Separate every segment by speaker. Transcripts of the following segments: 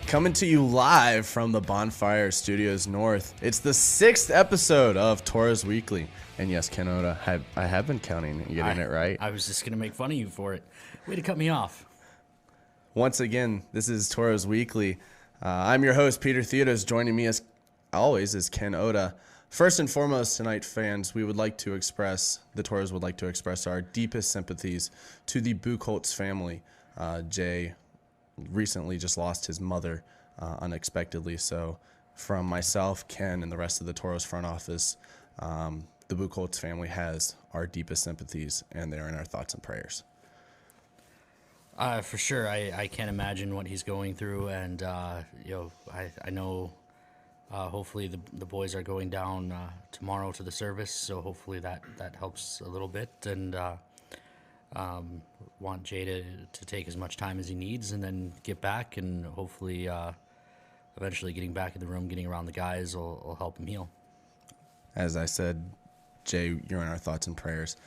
Speaker 1: Coming to you live from the Bonfire Studios North. It's the 6th episode of Toros Weekly. And yes, Ken Oda, I have been counting and getting it right.
Speaker 2: I was just going to make fun of you for it. Way to cut me off.
Speaker 1: Once again, this is Toros Weekly. I'm your host, Peter Theodos. Joining me as always is Ken Oda. First and foremost, tonight, fans, the Toros would like to express our deepest sympathies to the Buchholz family. Jay recently just lost his mother unexpectedly. So from myself, Ken, and the rest of the Toros front office, the Buchholz family has our deepest sympathies, and they are in our thoughts and prayers.
Speaker 2: For sure, I can't imagine what he's going through, and I know hopefully the boys are going down tomorrow to the service, so hopefully that helps a little bit, and want Jay to take as much time as he needs and then get back, and hopefully eventually getting back in the room, getting around the guys will help him heal.
Speaker 1: As I said, Jay, you're in our thoughts and prayers.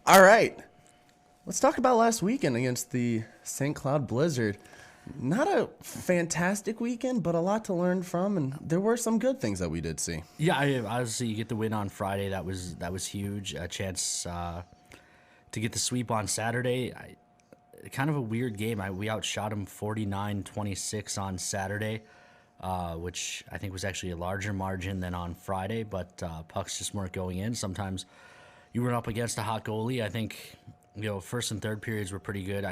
Speaker 1: All right. Let's talk about last weekend against the St. Cloud Blizzard. Not a fantastic weekend, but a lot to learn from, and there were some good things that we did see.
Speaker 2: Yeah, obviously you get the win on Friday. That was huge. A chance to get the sweep on Saturday. Kind of a weird game. We outshot them 49-26 on Saturday, which I think was actually a larger margin than on Friday, but pucks just weren't going in. Sometimes you run up against a hot goalie. I think, first and third periods were pretty good.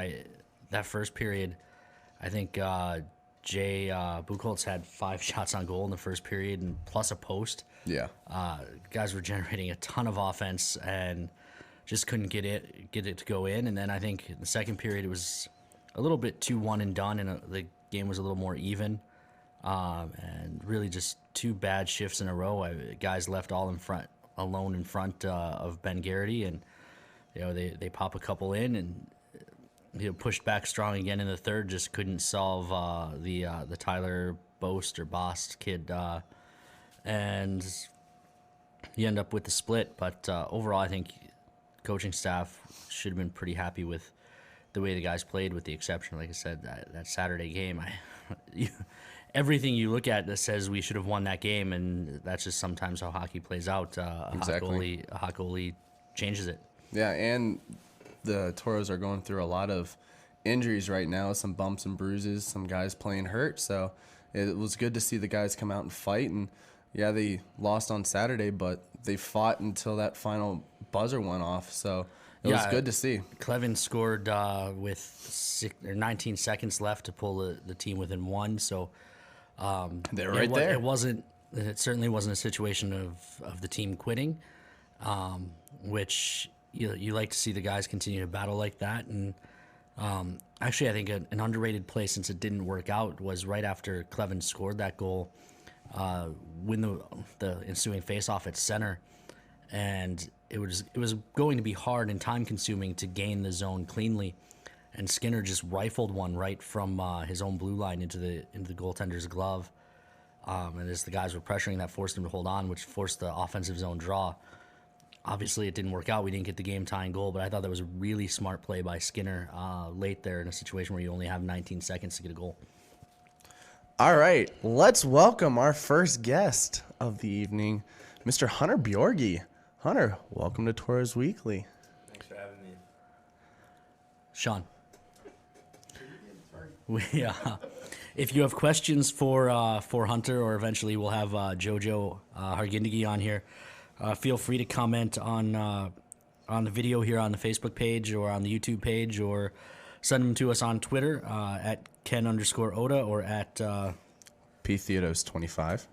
Speaker 2: That first period, I think Jay Buchholz had 5 shots on goal in the first period, and plus a post.
Speaker 1: Yeah.
Speaker 2: Guys were generating a ton of offense and just couldn't get it to go in. And then I think in the second period it was a little bit too one and done, and the game was a little more even. And really just 2 bad shifts in a row. Guys left all alone in front of Ben Garrity, and they pop a couple in, and pushed back strong again in the third. Just couldn't solve the Tyler Bost kid, and you end up with the split. But overall, I think coaching staff should have been pretty happy with the way the guys played, with the exception, like I said, that Saturday game. Everything you look at that says we should have won that game, and that's just sometimes how hockey plays out.
Speaker 1: Exactly.
Speaker 2: A hot goalie changes it.
Speaker 1: Yeah, and the Toros are going through a lot of injuries right now, some bumps and bruises, some guys playing hurt. So it was good to see the guys come out and fight. And, yeah, they lost on Saturday, but they fought until that final buzzer went off. So it was good to see.
Speaker 2: Clevin scored with 19 seconds left to pull the team within 1. So
Speaker 1: they're right there.
Speaker 2: It certainly wasn't a situation of the team quitting, which you like to see the guys continue to battle like that. And actually, I think an underrated play, since it didn't work out, was right after Clevin scored that goal, win the ensuing faceoff at center, and it was going to be hard and time consuming to gain the zone cleanly, and Skinner just rifled one right from his own blue line into the goaltender's glove, and as the guys were pressuring, that forced him to hold on, which forced the offensive zone draw. Obviously, it didn't work out. We didn't get the game-tying goal, but I thought that was a really smart play by Skinner late there in a situation where you only have 19 seconds to get a goal.
Speaker 1: All right, let's welcome our first guest of the evening, Mr. Hunter Bjorgi. Hunter, welcome to Toros Weekly.
Speaker 3: Thanks for having me.
Speaker 2: Sean. If you have questions for Hunter, or eventually we'll have Jojo Hargindegi on here, feel free to comment on the video here on the Facebook page or on the YouTube page, or send them to us on Twitter at Ken_Oda or at
Speaker 1: P Theodos 25.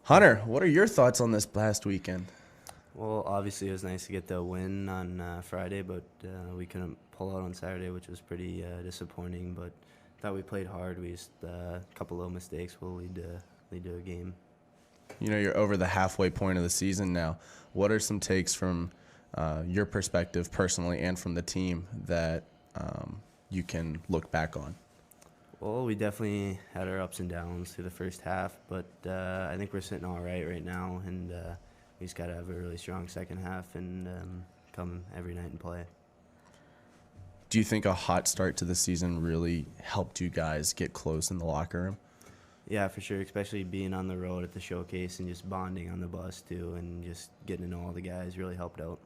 Speaker 1: Hunter, what are your thoughts on this past weekend?
Speaker 3: Well, obviously it was nice to get the win on Friday, but we couldn't pull out on Saturday, which was pretty disappointing. But thought we played hard. We just a couple little mistakes will lead to a game.
Speaker 1: You're over the halfway point of the season now. What are some takes from your perspective personally and from the team that you can look back on?
Speaker 3: Well, we definitely had our ups and downs through the first half, but I think we're sitting all right now, and we just got to have a really strong second half and come every night and play.
Speaker 1: Do you think a hot start to the season really helped you guys get close in the locker room?
Speaker 3: Yeah, for sure, especially being on the road at the showcase and just bonding on the bus too, and just getting to know all the guys really helped out.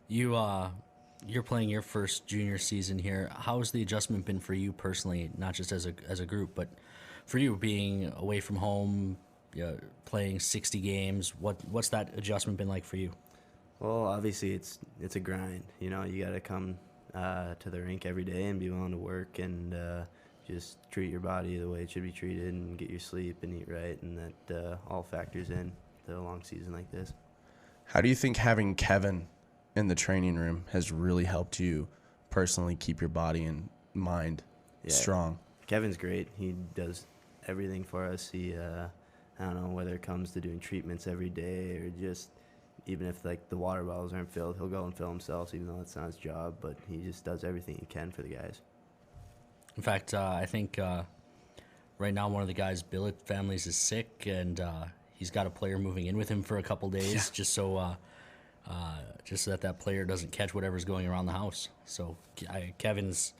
Speaker 2: You're playing your first junior season here. How has the adjustment been for you personally, not just as a group, but for you being away from home, playing 60 games? What's that adjustment been like for you?
Speaker 3: Well, obviously it's a grind. You know, you got to come to the rink every day and be willing to work and just treat your body the way it should be treated and get your sleep and eat right, and that all factors in to a long season like this.
Speaker 1: How do you think having Kevin in the training room has really helped you personally keep your body and mind strong?
Speaker 3: Kevin's great. He does everything for us. He, I don't know, whether it comes to doing treatments every day or just even if like the water bottles aren't filled, he'll go and fill himself, even though it's not his job. But he just does everything he can for the guys.
Speaker 2: In fact, I think right now one of the guys' billet families is sick, and he's got a player moving in with him for a couple days, just so that player doesn't catch whatever's going around the house. So Kevin's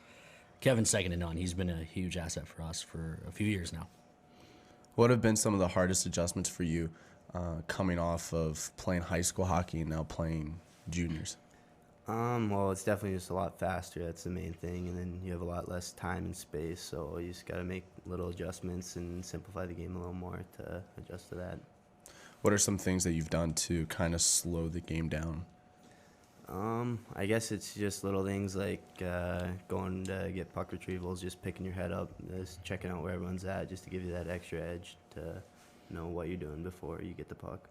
Speaker 2: second to none. He's been a huge asset for us for a few years now.
Speaker 1: What have been some of the hardest adjustments for you coming off of playing high school hockey and now playing juniors?
Speaker 3: Well, it's definitely just a lot faster. That's the main thing, and then you have a lot less time and space. So you just got to make little adjustments and simplify the game a little more to adjust to that.
Speaker 1: What are some things that you've done to kind of slow the game down?
Speaker 3: I guess it's just little things like going to get puck retrievals, just picking your head up, just checking out where everyone's at, just to give you that extra edge to know what you're doing before you get the puck.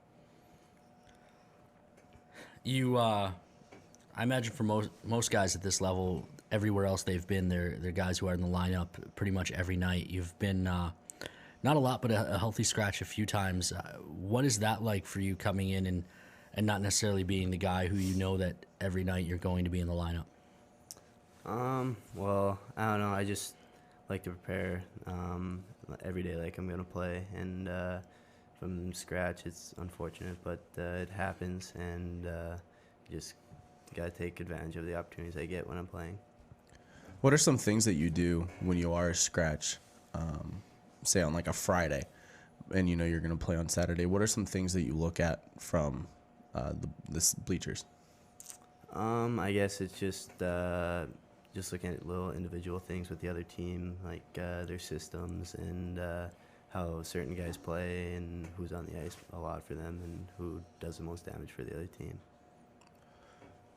Speaker 2: I imagine for most guys at this level, everywhere else they've been, they're guys who are in the lineup pretty much every night. You've been not a lot, but a healthy scratch a few times. What is that like for you coming in and not necessarily being the guy who you know that every night you're going to be in the lineup?
Speaker 3: Well, I don't know. I just like to prepare every day like I'm going to play. And from scratch, it's unfortunate, but it happens. And just got to take advantage of the opportunities I get when I'm playing.
Speaker 1: What are some things that you do when you are a scratch, say on like a Friday, and you know you're going to play on Saturday? What are some things that you look at from the bleachers?
Speaker 3: I guess it's just looking at little individual things with the other team, like their systems and how certain guys play and who's on the ice a lot for them and who does the most damage for the other team.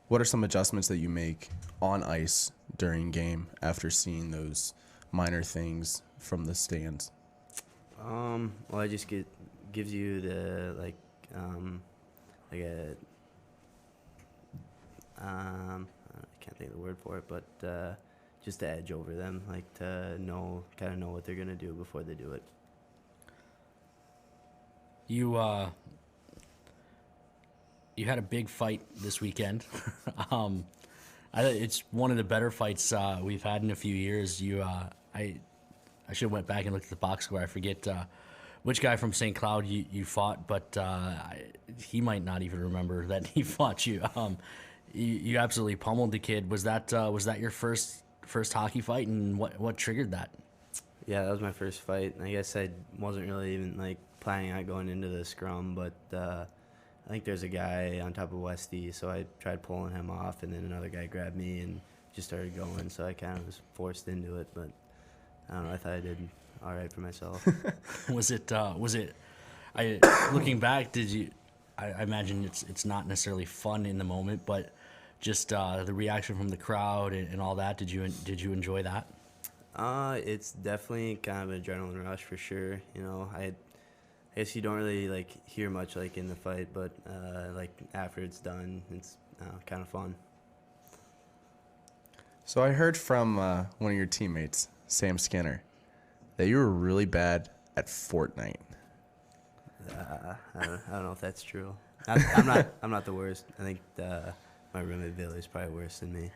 Speaker 1: What are some adjustments that you make on ice during game after seeing those minor things from the stands?
Speaker 3: Well, I just gives you the I can't think of the word for it, but just the edge over them, like to kind of know what they're gonna do before they do it.
Speaker 2: You had a big fight this weekend. It's one of the better fights we've had in a few years. I should have went back and looked at the box score. I forget which guy from St. Cloud you fought, but he might not even remember that he fought you. You absolutely pummeled the kid. Was that your first hockey fight, and what triggered that?
Speaker 3: Yeah, that was my first fight. I guess I wasn't really even planning on going into the scrum, but I think there's a guy on top of Westy, so I tried pulling him off, and then another guy grabbed me and just started going. So I kind of was forced into it, but I don't know. I thought I did all right for myself.
Speaker 2: Was it? Looking back, did you? I imagine it's not necessarily fun in the moment, but just the reaction from the crowd and all that. Did you enjoy that?
Speaker 3: It's definitely kind of an adrenaline rush for sure. You know, I guess you don't really hear much in the fight, but after it's done, it's kind of fun.
Speaker 1: So I heard from one of your teammates, Sam Skinner, that you were really bad at Fortnite.
Speaker 3: I don't know if that's true. I'm not the worst. I think my roommate Billy is probably worse than me.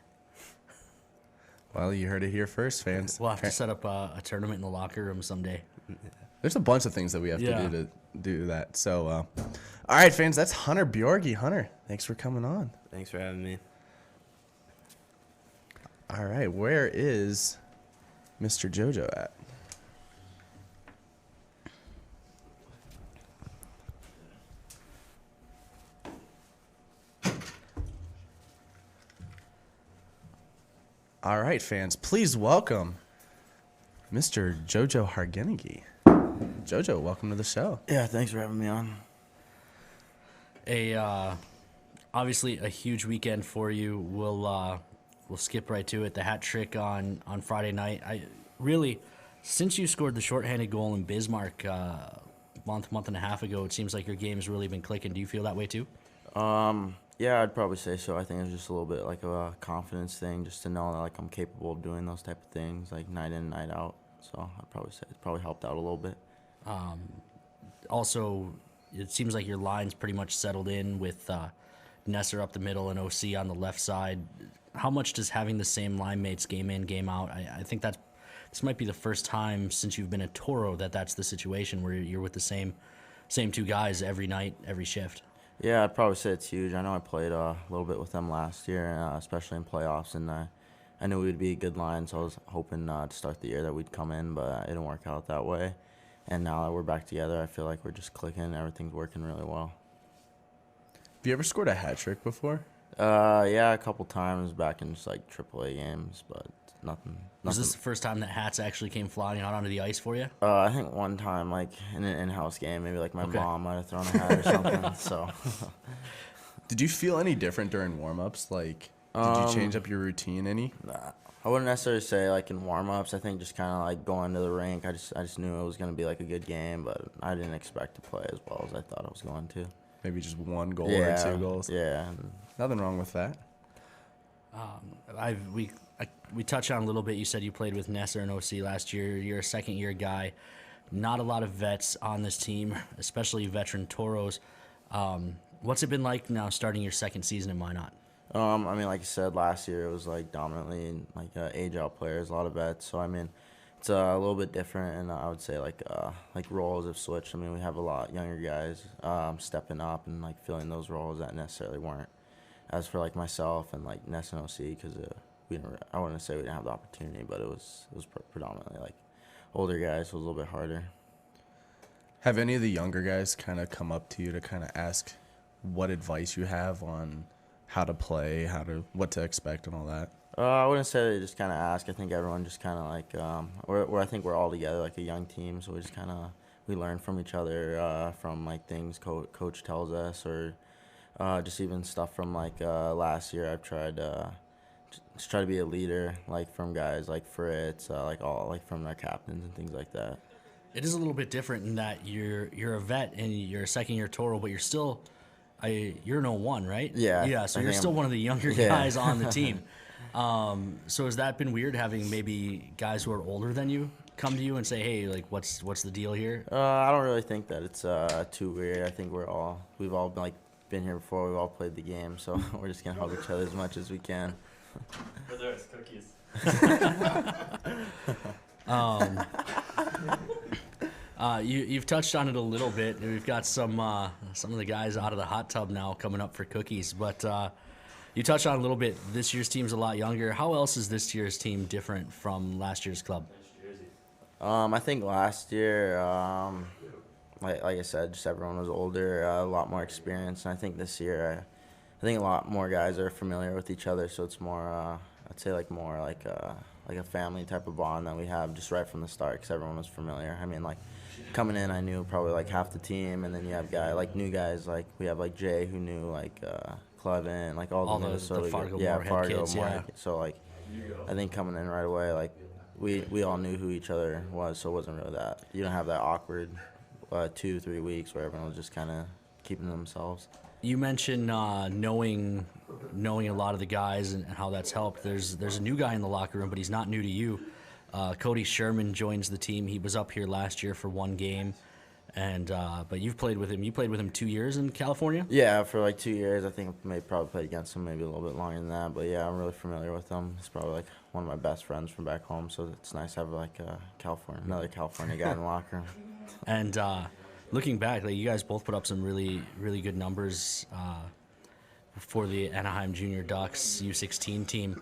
Speaker 1: Well, you heard it here first, fans.
Speaker 2: We'll have to set up a tournament in the locker room someday.
Speaker 1: There's a bunch of things that we have to do that. So, all right, fans, that's Hunter Bjorgi. Hunter, thanks for coming on.
Speaker 3: Thanks for having me.
Speaker 1: All right, where is Mr. JoJo at? All right, fans, please welcome Mr. JoJo Hargenegi. JoJo, welcome to the show.
Speaker 4: Yeah, thanks for having me on.
Speaker 2: Obviously a huge weekend for you. We'll skip right to it. The hat trick on Friday night. Since you scored the shorthanded goal in Bismarck month and a half ago, it seems like your game's really been clicking. Do you feel that way too?
Speaker 4: Yeah, I'd probably say so. I think it's just a little bit like a confidence thing, just to know that like I'm capable of doing those type of things, like night in, night out. So I'd probably say it's probably helped out a little bit.
Speaker 2: Also, it seems like your line's pretty much settled in with Nesser up the middle and OC on the left side. How much does having the same line mates game in, game out? I think this might be the first time since you've been at Toro that's the situation where you're with the same two guys every night, every shift.
Speaker 4: Yeah, I'd probably say it's huge. I know I played a little bit with them last year, especially in playoffs, and I knew we'd be a good line, so I was hoping to start the year that we'd come in, but it didn't work out that way. And now that we're back together, I feel like we're just clicking. Everything's working really well.
Speaker 1: Have you ever scored a hat trick before?
Speaker 4: Yeah, a couple times back in just like AAA games, but nothing.
Speaker 2: Was this the first time that hats actually came flying out onto the ice for you?
Speaker 4: I think one time, like in an in-house game, maybe like my
Speaker 2: Okay.
Speaker 4: mom might have thrown a hat or something. So,
Speaker 1: Did you feel any different during warm-ups? Like, did you change up your routine any?
Speaker 4: I wouldn't necessarily say like in warm-ups. I think just kind of like going to the rink. I just knew it was gonna be like a good game, but I didn't expect to play as well as I thought I was going to.
Speaker 1: Maybe just one goal
Speaker 4: Yeah,
Speaker 1: or two goals?
Speaker 4: yeah.
Speaker 1: Nothing wrong with that.
Speaker 2: We touched on a little bit. You said you played with Nesser and OC last year. You're a second-year guy. Not a lot of vets on this team, especially veteran Toros. What's it been like now starting your second season in Minot?
Speaker 4: I mean, like I said, last year it was like dominantly like age-out players, a lot of vets. So I mean, it's a little bit different, and I would say like roles have switched. I mean, we have a lot younger guys stepping up and like filling those roles that necessarily weren't. As for like myself and like Ness and OC, because I wouldn't say we didn't have the opportunity, but it was predominantly like older guys, so it was a little bit harder.
Speaker 1: Have any of the younger guys kind of come up to you to kind of ask what advice you have on how to play, what to expect and all that?
Speaker 4: I wouldn't say they just kind of ask. I think everyone just kind of like, I think we're all together like a young team, so we just kind of we learn from each other, from like things coach tells us, or just even stuff from like last year. I've tried just try to be a leader, like from guys like Fritz, like from their captains and things like that.
Speaker 2: It is a little bit different in that you're a vet and you're a second-year Toro, but you're still you're an 01, right?
Speaker 4: Yeah.
Speaker 2: Yeah, so
Speaker 4: I
Speaker 2: you're
Speaker 4: think
Speaker 2: still
Speaker 4: I'm-
Speaker 2: one of the younger
Speaker 4: Yeah.
Speaker 2: guys on the team. So has that been weird having maybe guys who are older than you come to you and say, hey, like what's the deal here?
Speaker 4: I don't really think that it's too weird. I think we've all been here before. We've all played the game, so we're just gonna help each other as much as we can.
Speaker 5: For those cookies.
Speaker 2: You've touched on it a little bit. We've got some of the guys out of the hot tub now coming up for cookies, but you touched on it a little bit. This year's team's a lot younger. How else is this year's team different from last year's club?
Speaker 4: I think last year, like I said, just everyone was older, a lot more experience, and I think this year, I think a lot more guys are familiar with each other, so it's more, I'd say more like a family type of bond that we have just right from the start, because everyone was familiar. I mean, like coming in, I knew probably like half the team, and then you have new guys like we have like Jay who knew like Clevin, like all the Minnesota
Speaker 2: Fargo
Speaker 4: yeah,
Speaker 2: Moorhead
Speaker 4: Fargo
Speaker 2: kids,
Speaker 4: Moorhead.
Speaker 2: yeah.
Speaker 4: So like I think coming in right away, like we all knew who each other was, so it wasn't really that. You don't have that awkward 2-3 weeks where everyone was just kind of keeping to themselves.
Speaker 2: You mentioned knowing a lot of the guys and how that's helped. There's a new guy in the locker room, but he's not new to you. Cody Sherman joins the team. He was up here last year for one game, and but you've played with him. You played with him 2 years in California?
Speaker 4: Yeah, for like 2 years. I think I probably played against him maybe a little bit longer than that. But yeah, I'm really familiar with him. He's probably like one of my best friends from back home. So it's nice to have like another California guy in the locker room.
Speaker 2: And looking back, like you guys both put up some really, really good numbers for the Anaheim Junior Ducks U16 team.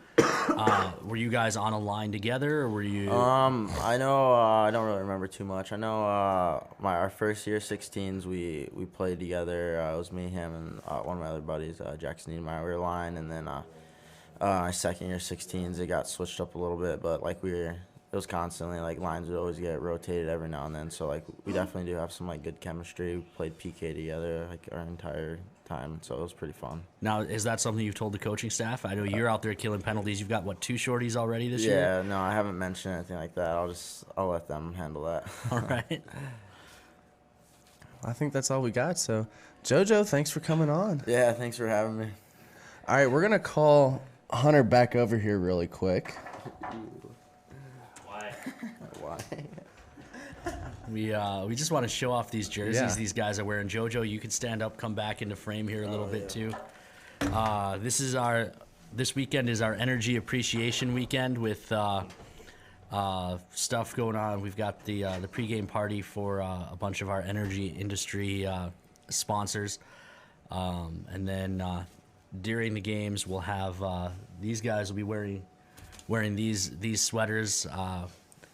Speaker 2: Were you guys on a line together, or were you?
Speaker 4: I know. I don't really remember too much. I know our first year 16s we played together. It was me, him, and one of my other buddies, Jackson Niedermeyer. We were line, and then my second year 16s it got switched up a little bit, but like it was constantly like lines would always get rotated every now and then. So like we definitely do have some like good chemistry. We played PK together like our entire time, so it was pretty fun.
Speaker 2: Now, is that something you've told the coaching staff? I know you're out there killing penalties. You've got, what, 2 shorties already this year?
Speaker 4: Yeah, no, I haven't mentioned anything like that. I'll let them handle that.
Speaker 2: All right.
Speaker 1: I think that's all we got. So, JoJo, thanks for coming on.
Speaker 4: Yeah, thanks for having me.
Speaker 1: All right, we're going to call Hunter back over here really quick.
Speaker 5: Why?
Speaker 4: Why?
Speaker 2: We just want to show off these jerseys
Speaker 1: Yeah.
Speaker 2: these guys are wearing. JoJo, you can stand up, come back into frame here a little bit too. This weekend is our energy appreciation weekend with stuff going on. We've got the pregame party for a bunch of our energy industry sponsors, and then during the games we'll have these guys will be wearing these sweaters.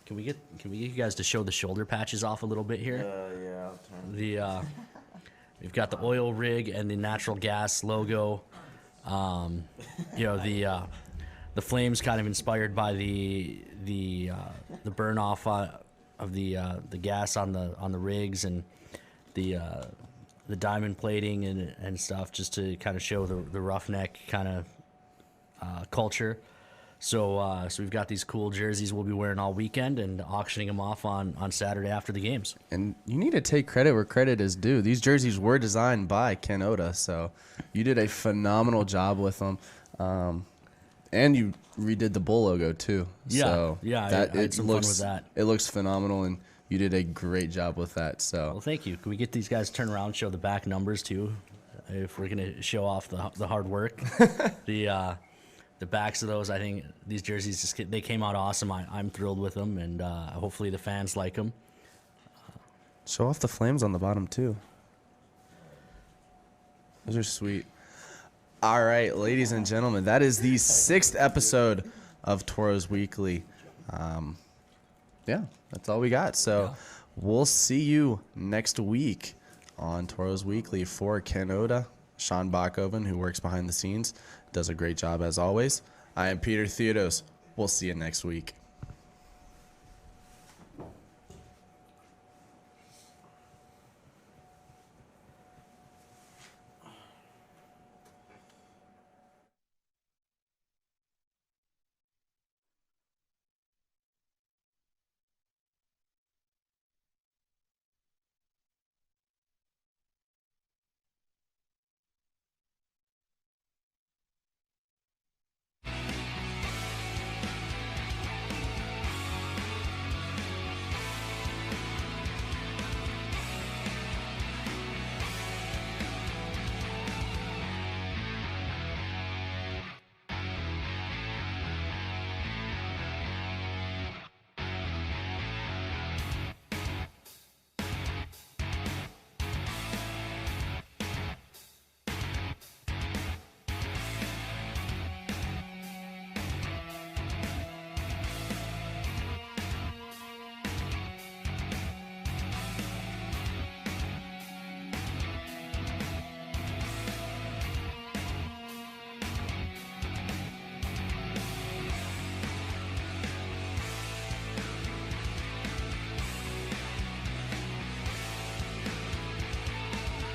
Speaker 2: Can we get you guys to show the shoulder patches off a little bit here?
Speaker 4: Yeah, I'll turn.
Speaker 2: We've got the oil rig and the natural gas logo. The flames kind of inspired by the burn off of the gas on the rigs, and the diamond plating and stuff, just to kind of show the roughneck kind of culture. So we've got these cool jerseys we'll be wearing all weekend and auctioning them off on Saturday after the games.
Speaker 1: And you need to take credit where credit is due. These jerseys were designed by Ken Oda, so you did a phenomenal job with them. And you redid the bull logo too.
Speaker 2: Yeah,
Speaker 1: so
Speaker 2: yeah, I had some fun with that.
Speaker 1: It looks phenomenal, and you did a great job with that. So
Speaker 2: Well, thank you. Can we get these guys to turn around and show the back numbers too, if we're gonna show off the hard work? The backs of those, I think these jerseys they came out awesome. I'm thrilled with them, and hopefully the fans like them.
Speaker 1: show off the flames on the bottom too. Those are sweet. All right, ladies and gentlemen, that is the 6th episode of Toros Weekly. Yeah, that's all we got. So we'll see you next week on Toros Weekly. For Ken Oda, Sean Bachhoven, who works behind the scenes, does a great job as always. I am Peter Theodos. We'll see you next week.